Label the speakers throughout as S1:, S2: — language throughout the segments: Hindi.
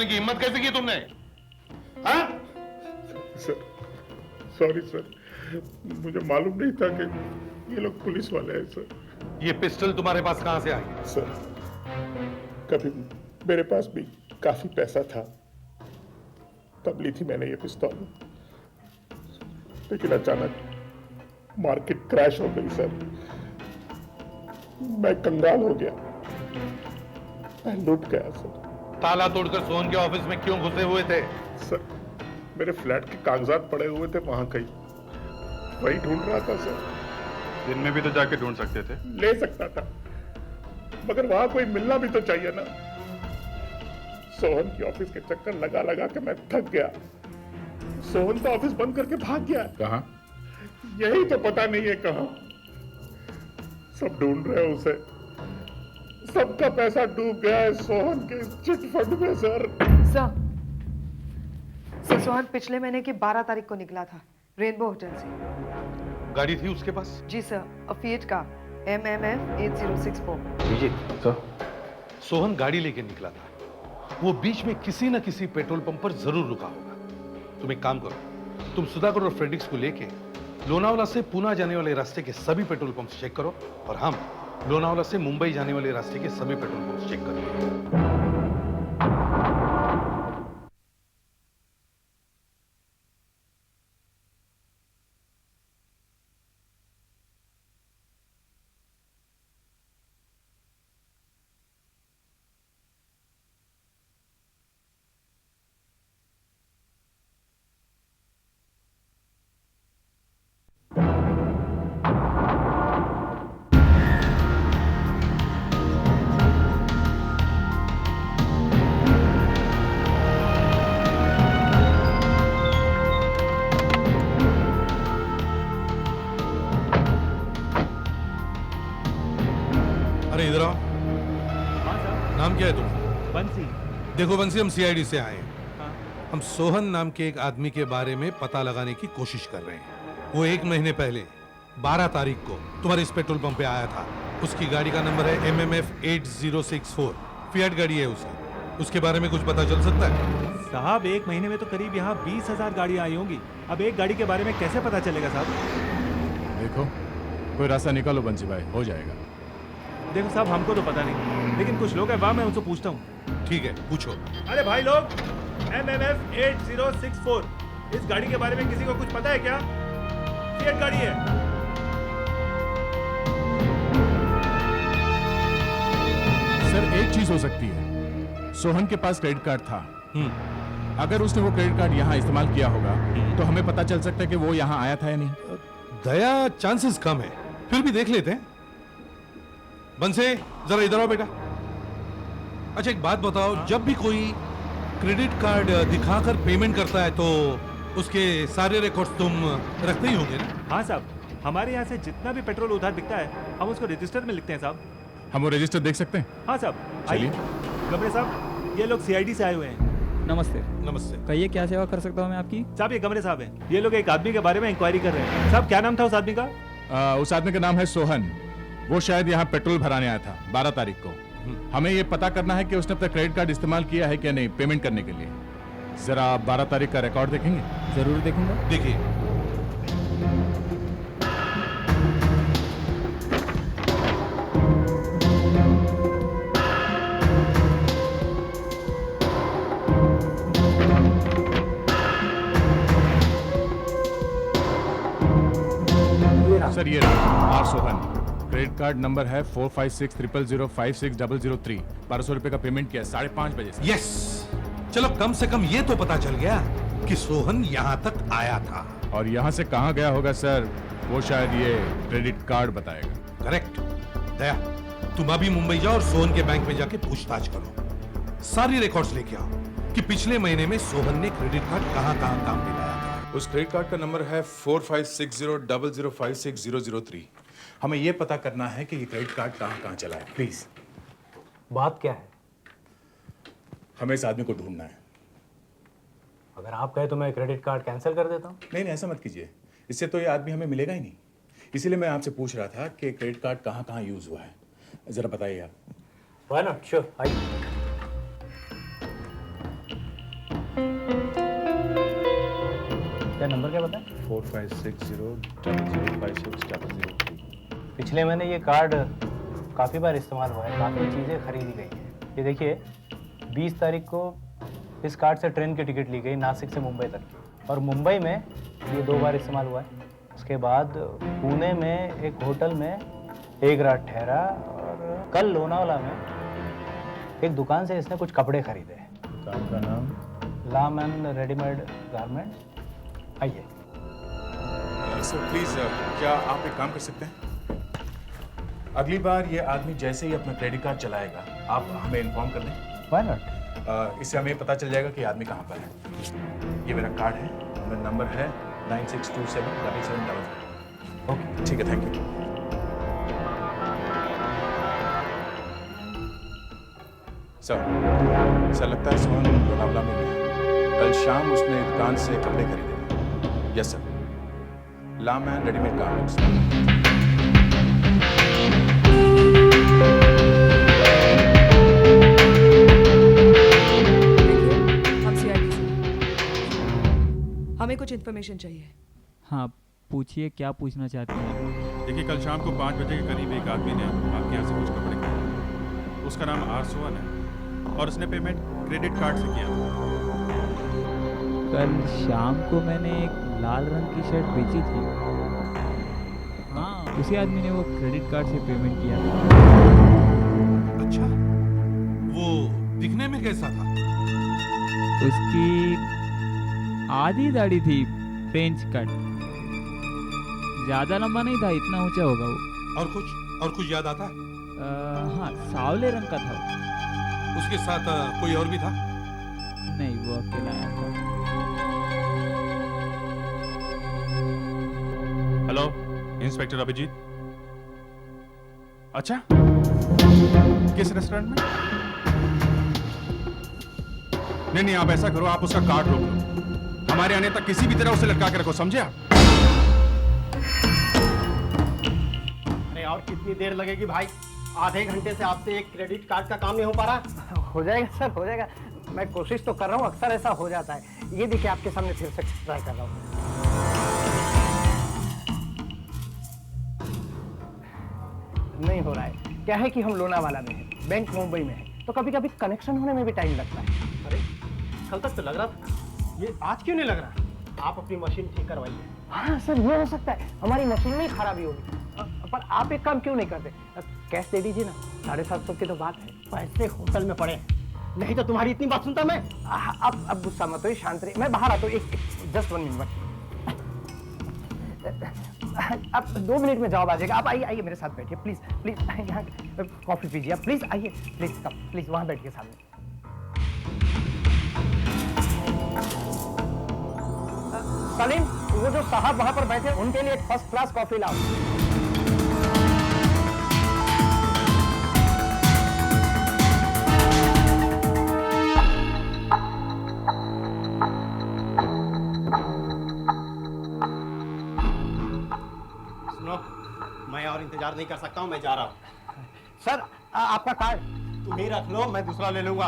S1: बताने की हिम्मत कैसे की तुमने? हाँ?
S2: सर, सॉरी सर, मुझे मालूम नहीं था कि ये लोग पुलिस वाले हैं सर।
S1: ये पिस्टल तुम्हारे पास कहां से आई?
S2: सर, कभी मेरे पास भी काफी पैसा था, तब ली थी मैंने ये पिस्तौल, लेकिन अचानक मार्केट क्रैश हो गई सर। मैं कंगाल हो गया, मैं लूट गया सर।
S1: ताला तोड़कर सोहन के ऑफिस में क्यों घुसे हुए थे?
S2: सर, मेरे फ्लैट के कागजात पड़े हुए थे वहां कहीं, वही ढूंढ रहा था सर।
S3: दिन में भी तो जाके ढूंढ सकते थे।
S2: ले सकता था, मगर वहां कोई मिलना भी तो चाहिए ना। सोहन की ऑफिस के चक्कर लगा लगा के मैं थक गया। सोहन तो ऑफिस बंद करके भाग गया।
S3: कहाँ?
S2: यही तो पता नहीं है कहां। सब ढूंढ रहे हैं उसे। सबका पैसा डूब गया है सोहन के चिट फंड में सर।
S4: सर, सोहन पिछले महीने की 12 तारीख को निकला था रेनबो होटल से।
S1: गाड़ी थी उसके पास?
S4: जी सर, फिएट का MMF 8064।
S3: सर,
S1: सोहन गाड़ी लेके निकला था, वो बीच में किसी न किसी पेट्रोल पंप पर जरूर रुका होगा। तुम एक काम करो, तुम सुधाकर और फ्रेडिक्स को लेके लोनावला से पूना जाने वाले रास्ते के सभी पेट्रोल पंप चेक करो, और हम लोनावला से मुंबई जाने वाले रास्ते के सभी पेट्रोल पंप चेक करेंगे। अरे इधर आओ। नाम क्या है तुम्हारा?
S5: बंसी।
S1: देखो बंसी, हम CID से आए हैं। हम सोहन नाम के एक आदमी के बारे में पता लगाने की कोशिश कर रहे हैं। वो 1 महीने पहले 12 तारीख को तुम्हारे इस पेट्रोल पंप पे आया था। उसकी गाड़ी का नंबर है MMF 8064, फिएट गाड़ी है उसकी। उसके बारे में कुछ पता चल सकता है?
S5: साहब, 1 महीने में तो करीब यहाँ 20,000 गाड़ियाँ आई होंगी। अब एक गाड़ी के बारे में कैसे पता चलेगा साहब?
S3: देखो कोई रास्ता निकालो बंसी भाई, हो जाएगा।
S5: देखो साहब, हमको तो पता नहीं, लेकिन कुछ लोग हैं वहाँ, मैं उनसे पूछता हूँ।
S1: ठीक है, पूछो।
S5: अरे भाई लोग, MMF 8064 इस गाड़ी के बारे में किसी को कुछ पता है क्या? फिएट गाड़ी है।
S3: सर, एक चीज हो सकती है, सोहन के पास क्रेडिट कार्ड था। अगर उसने वो क्रेडिट कार्ड यहाँ इस्तेमाल किया होगा तो हमें पता चल सकता है कि वो यहाँ आया था या नहीं।
S1: दया, चांसेस कम है, फिर भी देख लेते हैं। बंसे, जरा इधर आओ बेटा। अच्छा एक बात बताओ, जब भी कोई क्रेडिट कार्ड दिखाकर पेमेंट करता है तो उसके सारे रिकॉर्ड्स तुम रखते ही होंगे ना?
S5: हाँ साहब, हमारे यहाँ से जितना भी पेट्रोल उधार बिकता है हम उसको रजिस्टर में लिखते हैं साहब।
S3: हम वो रजिस्टर देख सकते हैं?
S5: हाँ साहब, आइए। गमरे साहब, ये लोग CID से आए हुए हैं।
S6: नमस्ते।
S1: नमस्ते।
S6: कहिए क्या सेवा कर सकता हूँ मैं आपकी?
S5: साहब, ये गमरे साहब हैं। ये लोग एक आदमी के बारे में इंक्वायरी कर रहे हैं। साहब, क्या नाम था उस आदमी का?
S3: उस आदमी का नाम है सोहन। वो शायद यहाँ पेट्रोल भराने आया था 12 तारीख को। हमें ये पता करना है कि उसने अपना क्रेडिट कार्ड इस्तेमाल किया है क्या नहीं पेमेंट करने के लिए। जरा 12 तारीख का रिकॉर्ड देखेंगे?
S6: जरूर देखूंगा।
S1: देखिए।
S3: सर, ये R Sohan, credit card number है 4560056003। 1200 रुपए का पेमेंट किया 5:30 बजे से।
S1: यस, चलो कम से कम ये तो पता चल गया कि सोहन यहाँ तक आया था।
S3: और यहाँ से कहाँ गया होगा सर, वो शायद ये क्रेडिट कार्ड बताएगा।
S1: करेक्ट। दया, तुम अभी मुंबई जाओ और सोहन के बैंक में जाके पूछताछ करो। सारी रिकॉर्ड्स लेके आओ कि पिछले महीने में सोहन ने क्रेडिट कार्ड कहाँ कहाँ काम में लाया था।
S7: उस क्रेडिट कार्ड का नंबर है 456000566003। हमें यह पता करना है कि ये क्रेडिट कार्ड कहाँ कहाँ चला है। प्लीज।
S8: बात क्या है?
S7: हमें इस आदमी को ढूंढना है।
S8: अगर आप कहे तो मैं क्रेडिट कार्ड कैंसिल कर देता हूँ।
S7: नहीं नहीं, ऐसा मत कीजिए, इससे तो ये आदमी हमें मिलेगा ही नहीं। इसीलिए मैं आपसे पूछ रहा था कि क्रेडिट कार्ड कहाँ कहाँ यूज हुआ है, जरा बताइए आप।
S8: व्हाई नॉट, श्योर, आइए। क्या नंबर क्या बताएं?
S3: 4560005600।
S8: पिछले महीने ये कार्ड काफ़ी बार इस्तेमाल हुआ है, काफ़ी चीज़ें खरीदी गई हैं। ये देखिए 20 तारीख को इस कार्ड से ट्रेन की टिकट ली गई नासिक से मुंबई तक की, और मुंबई में ये 2 बार इस्तेमाल हुआ है। उसके बाद पुणे में एक होटल में एक रात ठहरा, और कल लोनावाला में एक दुकान से इसने कुछ कपड़े खरीदे।
S3: दुकान का नाम?
S8: लाम एंड रेडीमेड गारमेंट। आइए।
S7: सर प्लीज, क्या आप एक काम कर सकते हैं? अगली बार ये आदमी जैसे ही अपना क्रेडिट कार्ड चलाएगा, आप हमें इन्फॉर्म कर दें।
S8: Why not?
S7: इससे हमें पता चल जाएगा कि आदमी कहाँ पर है। ये मेरा कार्ड है, मेरा नंबर है 96277777। ओके ठीक है, थैंक यू। सर लगता है सोहन लोनावला में है। कल शाम उसने दुकान से कपड़े खरीदे। यस सर, लाम एंड रेडीमेड गारमेंट्स।
S4: हम सीआईडी से। हमें कुछ इन्फॉर्मेशन चाहिए।
S6: हाँ पूछिए, क्या पूछना चाहते हैं?
S5: देखिए, कल शाम को 5 बजे के करीब एक आदमी ने आपके यहाँ से कुछ कपड़े खरीदे। उसका नाम आर सोहन है और उसने पेमेंट क्रेडिट कार्ड से किया था।
S6: कल शाम को मैंने एक लाल रंग की शर्ट बेची थी। हाँ, उसी आदमी ने वो क्रेडिट कार्ड से पेमेंट किया था।
S1: अच्छा, वो दिखने में कैसा था?
S6: उसकी आधी दाढ़ी थी, फ्रेंच कट। ज्यादा लंबा नहीं था, इतना ऊंचा होगा वो।
S1: और कुछ याद आता है?
S6: हाँ, सावले रंग का था वो।
S1: उसके साथ कोई और भी था?
S6: नहीं, वो अकेला आया था।
S5: Hello, inspector Abhijeet. अच्छा, किस रेस्टोरेंट में? नहीं, आप ऐसा करो, आप उसका कार्ड रोक लो। हमारे आने तक किसी भी तरह उसे लटका के रखो, समझे आप?
S9: अरे और कितनी देर लगेगी भाई? आधे घंटे से आपसे एक क्रेडिट कार्ड का काम नहीं हो पा रहा।
S10: हो जाएगा सर, हो जाएगा। मैं कोशिश तो कर रहा हूँ, अक्सर ऐसा हो जाता है। ये देखिए आपके सामने फिर से ट्राई कर रहा हूँ। नहीं हो रहा है। क्या है कि हम लोनावाला में हैं, बैंक मुंबई में है, तो कभी कभी कनेक्शन होने में भी टाइम लगता है।
S9: अरे कल तक तो लग रहा था, ये आज क्यों नहीं लग रहा? आप अपनी मशीन ठीक करवाइए।
S10: हाँ सर, ये हो सकता है हमारी मशीन में ही खराबी होगी। पर आप एक काम क्यों नहीं करते, कैश दे दीजिए ना। 750 की तो बात है।
S9: पैसे होटल में पड़े हैं, नहीं तो तुम्हारी इतनी बात सुनता मैं।
S10: अब गुस्सा मत होइए, शांत रहिए। मैं बाहर आता हूँ, जस्ट 1 मिनट। अब 2 मिनट में जवाब आ जाएगा। आप आइए मेरे साथ बैठिए, प्लीज प्लीज। यहाँ कॉफी पीजिए आप, प्लीज आइए, प्लीज कम, प्लीज वहां बैठिए सामने। सलीम, वो जो साहब वहां पर बैठे उनके लिए एक फर्स्ट क्लास कॉफी लाओ।
S9: सुनो, मैं और इंतजार नहीं कर सकता हूँ, मैं जा रहा हूँ।
S10: सर आपका कार्ड
S9: तुम ही रख लो, मैं दूसरा ले लूंगा।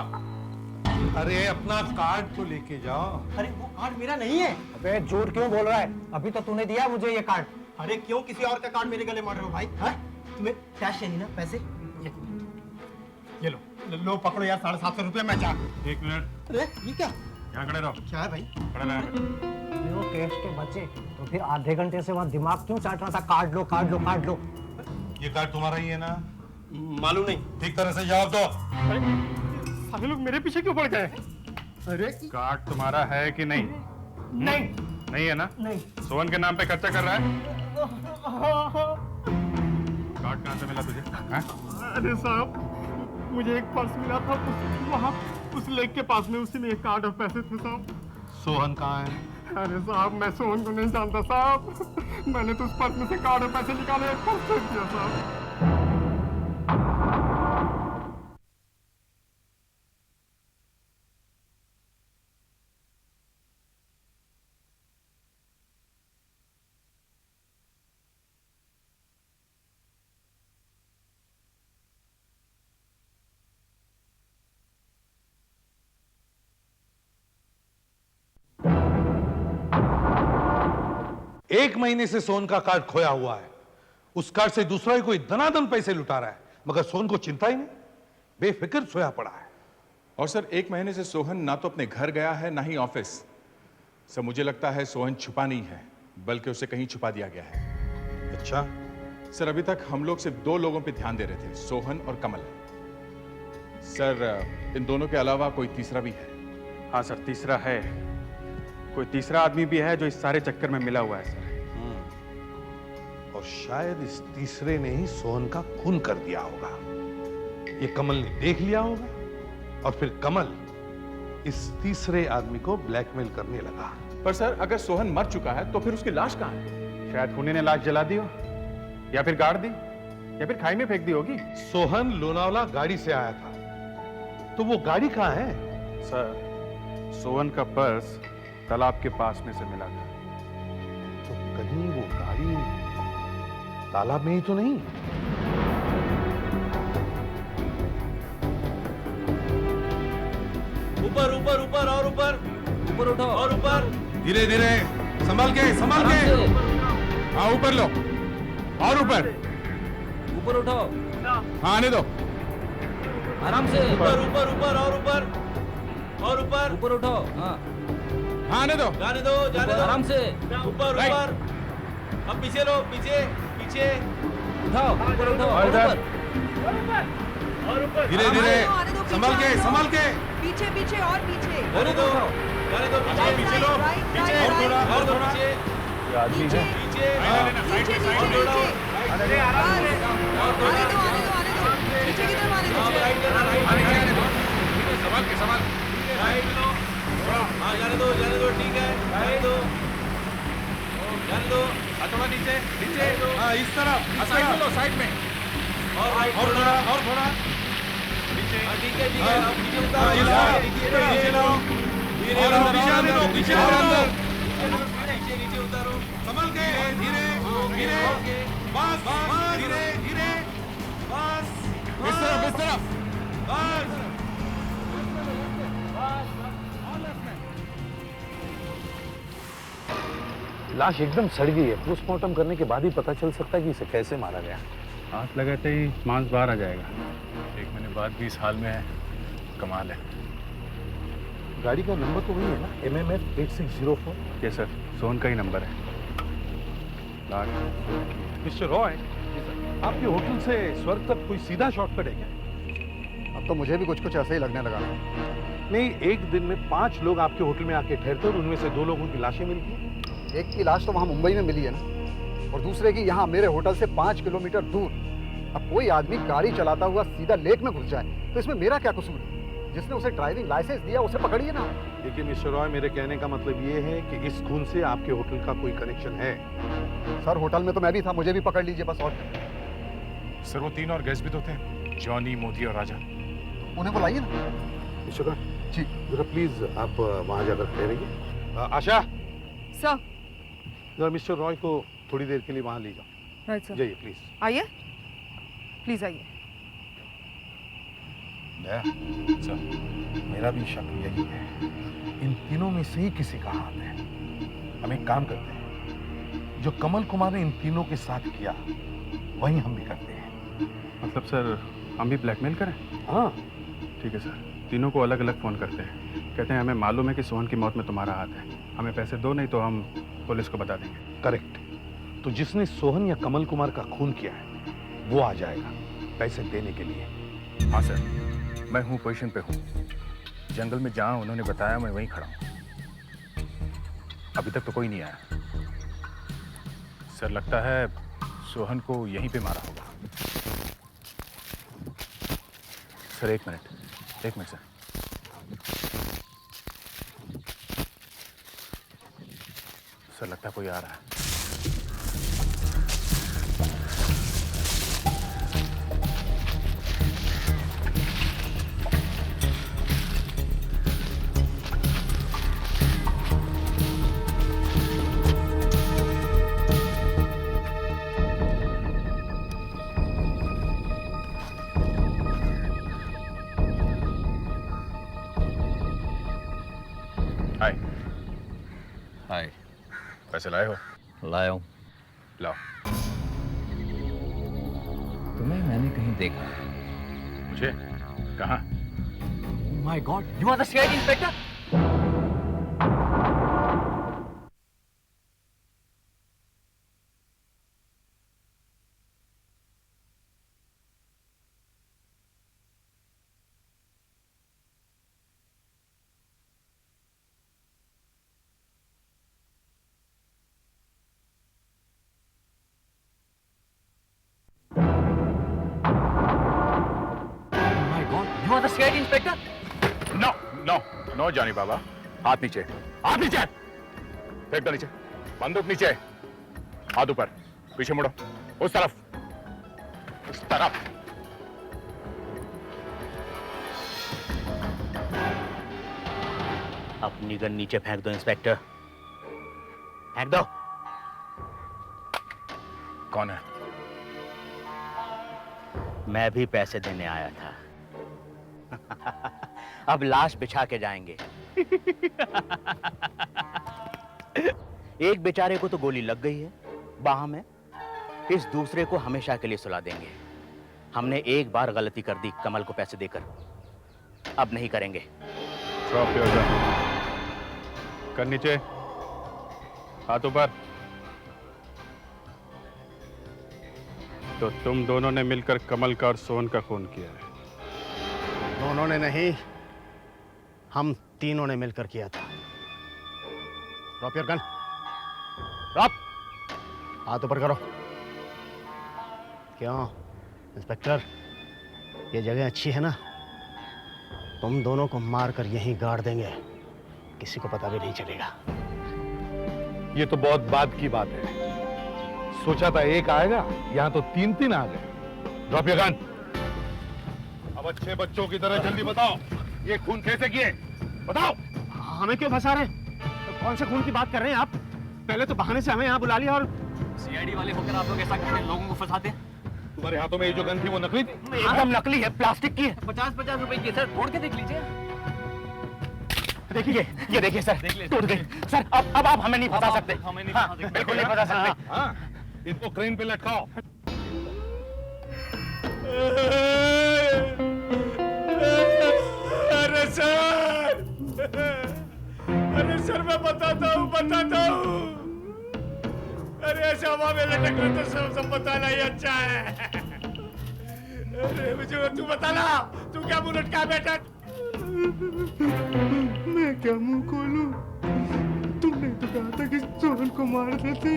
S1: अरे अपना कार्ड तो लेके जाओ।
S9: अरे वो कार्ड मेरा नहीं है।
S10: अबे झूठ क्यों बोल रहा है? अभी तो तूने दिया मुझे ये कार्ड।
S9: अरे क्यों किसी और का कार्ड मेरे गले मार रहे हो भाई? हाँ? तुम्हें कैश चाहिए ना, पैसे? ये लो पकड़ो यार, 750 रुपये। मैं जा।
S5: 1 मिनट,
S9: अरे ये क्या?
S5: यहाँ खड़े रहो।
S10: क्या है भाई?
S5: खड़े रहो।
S10: वो कैश के बच्चे तो फिर आधे घंटे से वहाँ दिमाग क्यों चाट रहा था? कार्ड लो, कार्ड लो, कार्ड लो।
S1: ये कार्ड तुम्हारा ही है ना?
S9: मालूम नहीं।
S1: ठीक तरह से जवाब दो।
S9: अरे सारे लोग मेरे पीछे क्यों पड़ गए? अरे
S5: कार्ड तुम्हारा है कि नहीं?
S10: नहीं
S5: नहीं है ना?
S10: नहीं।
S5: सोहन के नाम पे खर्चा कर रहा है? कार्ड कहाँ से मिला तुझे? हाँ?
S9: अरे साहब, मुझे एक पर्स मिला था, वहाँ उस लेक के पास में, उसी में एक कार्ड और पैसे थे साहब।
S1: सोहन कहाँ है?
S9: अरे साहब, मैं सोहन को नहीं जानता साहब। मैंने तो उस पर्स में से कार्ड और पैसे निकाले, एक पर्स फेंक दिया साहब।
S1: 1 महीने से सोहन का कार्ड खोया हुआ है। उस कार्ड से दूसरा ही कोई धनाधन पैसे लुटा रहा है, मगर सोहन को चिंता ही नहीं, बेफिक्र सोया पड़ा है।
S7: और सर 1 महीने से सोहन ना तो अपने घर गया है ना ही ऑफिस। सर मुझे लगता है सोहन छुपा नहीं है, बल्कि उसे कहीं छुपा दिया गया है।
S1: अच्छा,
S7: सर अभी तक हम लोग सिर्फ 2 लोगों पे ध्यान दे रहे थे, सोहन और कमल। सर इन दोनों के अलावा कोई तीसरा भी है?
S5: हाँ सर, तीसरा है। कोई तीसरा आदमी भी है जो इस सारे चक्कर में मिला हुआ है सर।
S1: और शायद इस तीसरे ने ही सोहन का खून कर दिया होगा। ये कमल ने देख लिया होगा और फिर कमल इस तीसरे आदमी को ब्लैकमेल करने लगा।
S7: पर सर अगर सोहन मर चुका है तो फिर उसकी लाश कहाँ है?
S5: शायद खूनी ने लाश जला दी हो, या फिर गाड़ दी, या फिर खाई में फेंक दी होगी।
S1: सोहन लोनावला गाड़ी से आया था, तो वो गाड़ी कहाँ है?
S5: सर सोहन का पर्स तालाब के पास में से मिला था।
S1: तो कहीं वो गाड़ी तालाब में ही तो नहीं?
S11: ऊपर ऊपर ऊपर और ऊपर, ऊपर उठो और ऊपर।
S1: धीरे धीरे, संभाल के, संभाल के।
S3: हाँ ऊपर लो, और ऊपर
S11: ऊपर उठो।
S3: हाँ आने दो।
S11: आराम से। ऊपर ऊपर ऊपर और ऊपर, और ऊपर ऊपर उठो। हाँ
S3: हाँ आने दो।
S11: जाने दो, जाने दो। आराम से। ऊपर ऊपर। अब पीछे लो, पीछे पीछे। उठाओ, ऊपर उठो और ऊपर, और ऊपर।
S1: धीरे धीरे, संभाल के, संभाल के।
S4: पीछे पीछे और पीछे।
S11: जाने दो, जाने दो। पीछे लो, पीछे और थोड़ा, और थोड़ा पीछे।
S8: आदमी है।
S11: पीछे
S4: नीचे नीचे
S11: और थोड़ा।
S4: नीचे। आने दो आने दो आने दो। पीछे की तरफ आने दो।
S11: Right right.
S3: संभाल के, संभाल।
S11: राइट लो। हाँ जाने दो, जाने दो। ठीक है, जाने दो, जाने दो।
S5: थोड़ा नीचे, नीचे।
S1: हाँ इस तरफ,
S3: साइड में लो, साइड में।
S11: और राइट
S1: और थोड़ा, और थोड़ा।
S11: हाँ, ठीक है, ठीक है। अब नीचे उतारो,
S1: हाँ, इस तरफ,
S11: नीचे लो, धीरे
S1: और पीछे आने दो, पीछे आने दो।
S11: नीचे नीचे उतारो।
S1: संभल के, धीरे धीरे, बस बस, धीरे धीरे, बस
S3: इस तरफ, इस तरफ।
S1: बस।
S12: लाश एकदम सड़ गई है। पोस्टमार्टम करने के बाद ही पता चल सकता है कि इसे कैसे मारा गया।
S5: हाथ लगाते ही मांस बाहर आ जाएगा।
S7: 1 महीने बाद भी इस हाल में है, कमाल है।
S12: गाड़ी का नंबर तो वही है ना, MMF 8604?
S5: ये सर सोहन का ही नंबर है।
S1: मिस्टर रॉय, आपके होटल से स्वर्ग तक कोई सीधा शॉर्टकट है क्या?
S12: अब तो मुझे भी कुछ ऐसा ही लगने लगा।
S1: नहीं, एक दिन में 5 लोग आपके होटल में आके ठहरते और उनमें से 2 लोगों की लाशें मिलती हैं।
S12: एक की लाश तो वहाँ मुंबई में मिली है ना, और दूसरे की यहाँ मेरे होटल से 5 किलोमीटर दूर। अब कोई आदमी गाड़ी चलाता हुआ सीधा लेक में घुस जाए तो इसमें मेरा क्या कसूर है? जिसने उसे ड्राइविंग लाइसेंस दिया उसे पकड़िए ना।
S1: देखिए मिस्टर रॉय, मेरे कहने का मतलब ये है कि इस खून से आपके होटल का कोई कनेक्शन है?
S12: सर होटल में तो मैं भी था, मुझे भी पकड़ लीजिए बस। और
S7: सर वो 3 और गेस्ट भी तो थे, जॉनी, मोदी और राजा।
S12: उन्हें बुलाइए ना।
S1: मिस्टर रॉय जी, जरा प्लीज आप वहाँ जाकर ठहरिए। आशा,
S4: सर।
S1: जरा मिस्टर रॉय को थोड़ी देर के लिए वहाँ ले जाओ।
S4: Right sir.
S1: जाइए प्लीज।
S4: आइए, प्लीज आइए।
S1: सर, मेरा भी शक यही है, इन तीनों में से ही किसी का हाथ है। हम एक काम करते हैं, जो कमल कुमार ने इन तीनों के साथ किया वही हम भी करते हैं।
S5: मतलब सर हम भी ब्लैकमेल करें?
S1: हाँ
S5: ठीक है सर, तीनों को अलग अलग फ़ोन करते हैं। कहते हैं हमें मालूम है कि सोहन की मौत में तुम्हारा हाथ है, हमें पैसे दो, नहीं तो हम पुलिस को बता देंगे।
S1: करेक्ट। तो जिसने सोहन या कमल कुमार का खून किया है वो आ जाएगा पैसे देने के लिए।
S7: हाँ सर, मैं हूँ, पोजीशन पे हूँ। जंगल में जहाँ उन्होंने बताया मैं वहीं खड़ा हूँ। अभी तक तो कोई नहीं आया। सर लगता है सोहन को यहीं पे मारा होगा। सर एक मिनट सर। सर लगता है कोई आ रहा है। हाय।
S11: हाय।
S7: पैसे लाए हो?
S13: लाया हूं।
S7: लाओ।
S13: तुम्हें मैंने कहीं देखा है।
S7: मुझे? कहाँ?
S13: My god, you are the CID inspector. You are the CID inspector?
S7: No no no Johnny बाबा, हाथ नीचे, हाथ नीचे, फेंक दो नीचे, बंदूक नीचे, हाथ ऊपर, पीछे मुड़ो, उस तरफ, उस तरफ।
S14: अपनी गन नीचे फेंक दो इंस्पेक्टर, फेंक दो।
S7: कौन है?
S14: मैं भी पैसे देने आया था। अब लाश बिछा के जाएंगे। एक बेचारे को तो गोली लग गई है बाह में, इस दूसरे को हमेशा के लिए सुला देंगे। हमने एक बार गलती कर दी कमल को पैसे देकर, अब नहीं करेंगे।
S5: कर नीचे, हाथ ऊपर। तो तुम दोनों ने मिलकर कमल का और सोहन का खून किया है?
S9: दोनों ने नहीं, हम तीनों ने मिलकर किया था। ड्रॉप योर गन, ड्रॉप, हाथ ऊपर करो। क्यों इंस्पेक्टर, ये जगह अच्छी है ना? तुम दोनों को मारकर यहीं गाड़ देंगे, किसी को पता भी नहीं चलेगा।
S1: ये तो बहुत बाद की बात है। सोचा था एक आएगा, यहाँ तो तीन तीन आ गए। Drop your gun. अब अच्छे बच्चों की तरह जल्दी बताओ, ये खून कैसे किए? बताओ।
S9: हमें क्यों फंसा रहे? तो कौन से खून की बात कर रहे हैं आप? पहले तो बहाने से हमें यहाँ बुला लिया और
S13: सीआईडी वाले होकर आप लोग ऐसा करते हैं, लोगों को फंसाते हैं।
S1: तुम्हारे हाथों में ये जो गन थी वो नकली थी?
S9: एकदम नकली है, प्लास्टिक की है।
S13: 50-50 रुपए की है सर, तोड़ के देख लीजिए।
S9: देखिए, ये देखिए सर, टूट गई। सर अब आप हमें नहीं फंसा सकते।
S13: हमें नहीं फंसा सकते।
S9: बिल्कुल नहीं फंसा सकते।
S1: हाँ, इनको क्रेन पे लटकाओ।
S11: अरे सर, अरे सर मैं बताता हूँ। अरे ऐसे हवा में लटक रहे तो सब बताना ही अच्छा है। अरे मुझे तू बताना, तू क्या मुंह लटका बैठा?
S2: मैं क्या मुंह खोलूं? तुमने तो कहा था कि सोहन को मार देते।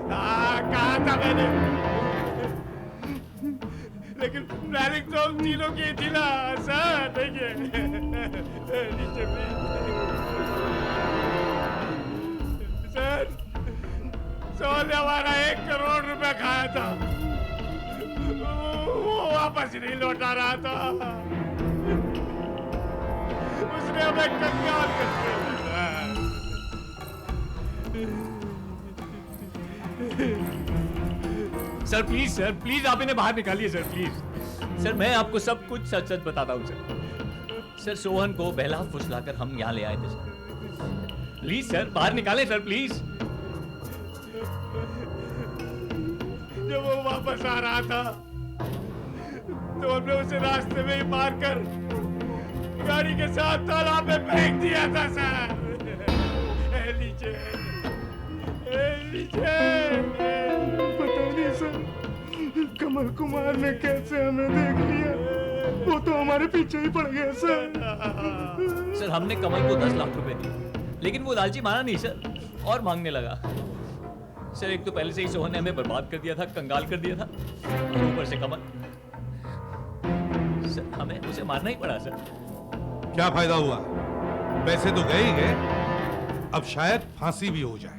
S11: कहा था मैंने, लेकिन प्लानिंग तो हम तीनों की थी ना सर। देखिए नीचे सर, सोहन ने हमारा 1 करोड़ रुपया खाया था, वो वापस नहीं लौटा रहा था। उसने हमें कंगाल कर दिया।
S13: सर प्लीज आप इन्हें बाहर निकालिए सर, प्लीज। सर मैं आपको सब कुछ सच सच बताता हूँ सर। सोहन को बहला फुसलाकर हम यहाँ ले आए थे सर। प्लीज सर बाहर निकालें सर, प्लीज।
S11: जब वो वापस आ रहा था तो हमने उसे रास्ते में ही मारकर गाड़ी के साथ तालाब में फेंक दिया था सर। नीचे
S2: पता नहीं सर, कमल कुमार ने कैसे हमें देख लिया, वो तो हमारे पीछे ही पड़ गया सर।
S13: सर हमने कमल को 10 लाख रुपए दिए, लेकिन वो लालची माना नहीं सर, और मांगने लगा। सर एक तो पहले से ही सोहन ने हमें बर्बाद कर दिया था, कंगाल कर दिया था, और ऊपर से कमल। सर हमें उसे मारना ही पड़ा सर।
S1: क्या फायदा हुआ? पैसे तो गए ही गए, अब शायद फांसी भी हो जाए।